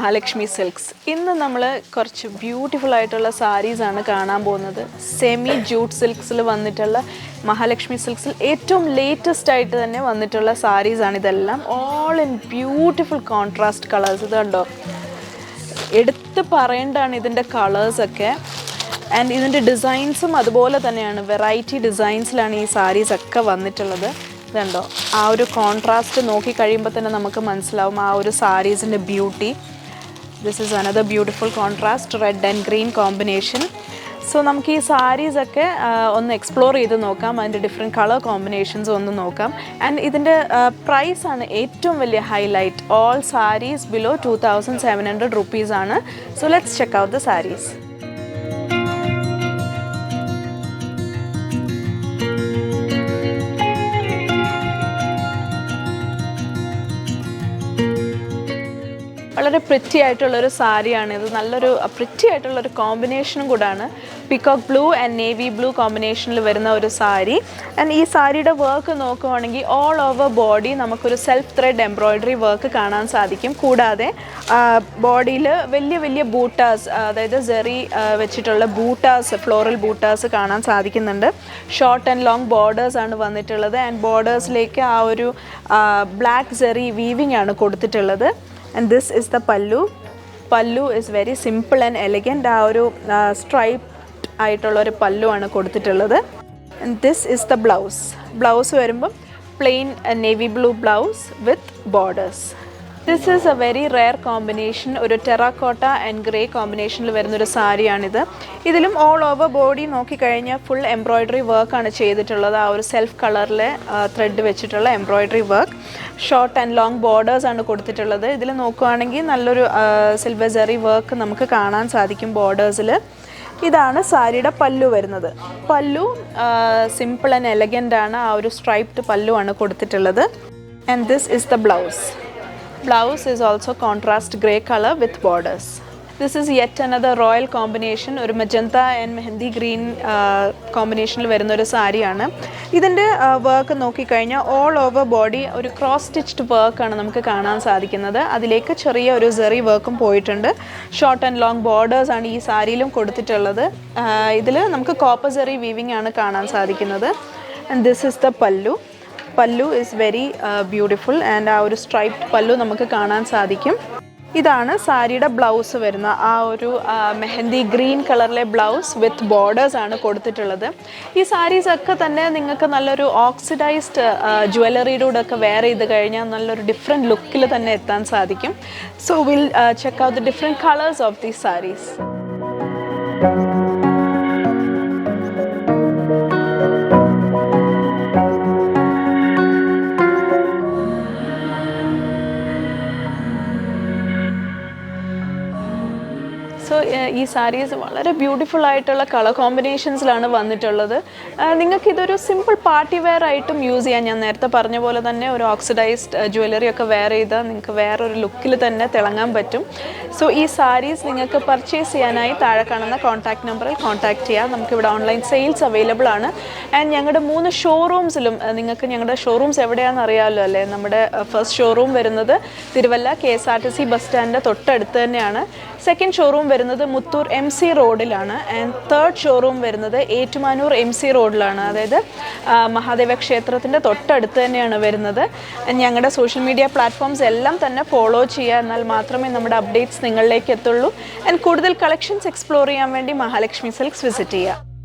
Mahalakshmi silks. ഇന്ന് നമ്മൾ കുറച്ച് ബ്യൂട്ടിഫുൾ ആയിട്ടുള്ള സാരീസാണ് കാണാൻ പോകുന്നത്. സെമി ജൂട്ട് സിൽക്സിൽ വന്നിട്ടുള്ള മഹാലക്ഷ്മി സിൽക്സിൽ ഏറ്റവും ലേറ്റസ്റ്റ് ആയിട്ട് തന്നെ വന്നിട്ടുള്ള സാരീസാണ് ഇതെല്ലാം. All in beautiful contrast colours. ഇത് കണ്ടോ, എടുത്ത് പറയേണ്ടതാണ് ഇതിൻ്റെ കളേഴ്സൊക്കെ. ആൻഡ് ഇതിൻ്റെ ഡിസൈൻസും അതുപോലെ തന്നെയാണ്, വെറൈറ്റി ഡിസൈൻസിലാണ് ഈ സാരീസൊക്കെ വന്നിട്ടുള്ളത്. ഇതുണ്ടോ, ആ ഒരു കോൺട്രാസ്റ്റ് നോക്കി കഴിയുമ്പോൾ തന്നെ നമുക്ക് മനസ്സിലാവും ആ ഒരു സാരീസിൻ്റെ beauty. This is another beautiful contrast, red and green combination. So നമുക്ക് ഈ സാരീസൊക്കെ ഒന്ന് എക്സ്പ്ലോർ ചെയ്ത് നോക്കാം, അതിൻ്റെ ഡിഫറെൻറ്റ് കളർ കോമ്പിനേഷൻസ് ഒന്ന് നോക്കാം. ആൻഡ് ഇതിൻ്റെ പ്രൈസാണ് ഏറ്റവും വലിയ highlight. All saris below 2700 rupees. So let's check out the saris. വളരെ പ്രിറ്റി ആയിട്ടുള്ളൊരു സാരിയാണിത്. നല്ലൊരു പ്രിറ്റി ആയിട്ടുള്ളൊരു കോമ്പിനേഷനും കൂടാണ്. Peacock blue and navy blue കോമ്പിനേഷനിൽ വരുന്ന ഒരു സാരി. ആൻഡ് ഈ സാരിയുടെ വർക്ക് നോക്കുവാണെങ്കിൽ ഓൾ ഓവർ ബോഡി നമുക്കൊരു സെൽഫ് ത്രെഡ് എംബ്രോയ്ഡറി വർക്ക് കാണാൻ സാധിക്കും. കൂടാതെ ബോഡിയിൽ വലിയ വലിയ ബൂട്ടാസ്, അതായത് സെറി വെച്ചിട്ടുള്ള ബൂട്ടാസ്, ഫ്ലോറൽ ബൂട്ടാസ് കാണാൻ സാധിക്കുന്നുണ്ട്. ഷോർട്ട് ആൻഡ് ലോങ് ബോർഡേഴ്സ് ആണ് വന്നിട്ടുള്ളത്. ആൻഡ് ബോർഡേഴ്സിലേക്ക് ആ ഒരു ബ്ലാക്ക് സെറി വീവിംഗ് ആണ് കൊടുത്തിട്ടുള്ളത്. And this is the pallu. Pallu is very simple and elegant. ആ ഒരു സ്ട്രൈപ്ഡ് ആയിട്ടുള്ള ഒരു പല്ലു ആണ് കൊടുത്തിട്ടുള്ളത്. And this is the blouse. Blouse വരുമ്പം plain navy blue blouse with borders. This is a very rare combination. ഒരു ടെറാക്കോട്ട ആൻഡ് ഗ്രേ കോമ്പിനേഷനിൽ വരുന്നൊരു സാരിയാണിത്. ഇതിലും ഓൾ ഓവർ ബോഡി നോക്കിക്കഴിഞ്ഞാൽ ഫുൾ എംബ്രോയ്ഡറി വർക്കാണ് ചെയ്തിട്ടുള്ളത്. ആ ഒരു സെൽഫ് കളറിലെ ത്രെഡ് വെച്ചിട്ടുള്ള embroidery work. Short and long borders ആണ് കൊടുത്തിട്ടുള്ളത്. ഇതിൽ നോക്കുകയാണെങ്കിൽ നല്ലൊരു സിൽവർ സെറി വർക്ക് നമുക്ക് കാണാൻ സാധിക്കും ബോർഡേഴ്സിൽ. ഇതാണ് സാരിയുടെ പല്ലു വരുന്നത്. പല്ലു സിമ്പിൾ ആൻഡ് എലഗൻ്റ് ആണ്. ആ ഒരു സ്ട്രൈപ്ഡ് പല്ലു ആണ് കൊടുത്തിട്ടുള്ളത്. And this is the blouse. Blouse is also contrast grey color with borders. This is yet another royal combination. ഒരു മജന്ത ആൻഡ് മെഹന്തി ഗ്രീൻ കോമ്പിനേഷനിൽ വരുന്ന ഒരു സാരിയാണ്. ഇതിൻ്റെ വർക്ക് നോക്കിക്കഴിഞ്ഞാൽ ഓൾ ഓവർ ബോഡി ഒരു ക്രോസ് സ്റ്റിച്ച്ഡ് വർക്കാണ് നമുക്ക് കാണാൻ സാധിക്കുന്നത്. അതിലേക്ക് ചെറിയ ഒരു സെറി വർക്കും പോയിട്ടുണ്ട്. ഷോർട്ട് ആൻഡ് ലോങ് ബോർഡേഴ്സ് ആണ് ഈ സാരിയിലും കൊടുത്തിട്ടുള്ളത്. ഇതിൽ നമുക്ക് കോപ്പർ സെറി വീവിംഗ് ആണ് കാണാൻ സാധിക്കുന്നത്. ആൻഡ് ദിസ് ഇസ് ദ പല്ലു. പല്ലു ഇസ് വെരി ബ്യൂട്ടിഫുൾ ആൻഡ് ആ ഒരു സ്ട്രൈപ്ഡ് പല്ലു നമുക്ക് കാണാൻ സാധിക്കും. ഇതാണ് സാരിയുടെ ബ്ലൗസ് വരുന്ന ആ ഒരു മെഹന്തി ഗ്രീൻ കളറിലെ ബ്ലൗസ് വിത്ത് ബോർഡേഴ്സ് ആണ് കൊടുത്തിട്ടുള്ളത്. ഈ സാരീസൊക്കെ തന്നെ നിങ്ങൾക്ക് നല്ലൊരു ഓക്സിഡൈസ്ഡ് ജ്വല്ലറിയുടെ ഒക്കെ വെയർ ചെയ്ത് കഴിഞ്ഞാൽ നല്ലൊരു ഡിഫറെൻറ്റ് ലുക്കിൽ തന്നെ എത്താൻ സാധിക്കും. So will check out the different colours of these saris. So ഈ സാരീസ് വളരെ ബ്യൂട്ടിഫുൾ ആയിട്ടുള്ള കളർ കോമ്പിനേഷൻസിലാണ് വന്നിട്ടുള്ളത്. നിങ്ങൾക്കിതൊരു സിമ്പിൾ പാർട്ടി വെയർ ആയിട്ടും യൂസ് ചെയ്യാം. ഞാൻ നേരത്തെ പറഞ്ഞ പോലെ തന്നെ ഒരു ഓക്സിഡൈസ്ഡ് ജ്വല്ലറി ഒക്കെ വെയർ ചെയ്താൽ നിങ്ങൾക്ക് വേറൊരു ലുക്കിൽ തന്നെ തിളങ്ങാൻ പറ്റും. സോ ഈ സാരീസ് നിങ്ങൾക്ക് പർച്ചേസ് ചെയ്യാനായി താഴെ കാണുന്ന കോൺടാക്ട് നമ്പറിൽ കോൺടാക്ട് ചെയ്യാം. നമുക്കിവിടെ ഓൺലൈൻ സെയിൽസ് അവൈലബിൾ ആണ്. ആൻഡ് ഞങ്ങളുടെ 3 ഷോറൂംസിലും നിങ്ങൾക്ക് ഞങ്ങളുടെ ഷോറൂംസ് എവിടെയാണെന്ന് അറിയാമല്ലോ അല്ലേ. നമ്മുടെ ഫസ്റ്റ് ഷോറൂം വരുന്നത് തിരുവല്ല KSRTC ബസ് സ്റ്റാൻഡിൻ്റെ തൊട്ടടുത്ത് തന്നെയാണ്. സെക്കൻഡ് ഷോറൂം വരുന്നത് മുത്തൂർ MC റോഡിലാണ്. ആൻഡ് തേർഡ് ഷോറൂം വരുന്നത് ഏറ്റുമാനൂർ MC റോഡിലാണ്. അതായത് മഹാദേവ ക്ഷേത്രത്തിൻ്റെ തൊട്ടടുത്ത് തന്നെയാണ് വരുന്നത്. ഞങ്ങളുടെ സോഷ്യൽ മീഡിയ പ്ലാറ്റ്ഫോംസ് എല്ലാം തന്നെ ഫോളോ ചെയ്യുക. എന്നാൽ മാത്രമേ നമ്മുടെ അപ്ഡേറ്റ്സ് നിങ്ങളിലേക്ക് എത്തുള്ളൂ. ആൻഡ് കൂടുതൽ കളക്ഷൻസ് എക്സ്പ്ലോർ ചെയ്യാൻ വേണ്ടി മഹാലക്ഷ്മി സിൽക്സ് വിസിറ്റ് ചെയ്യുക.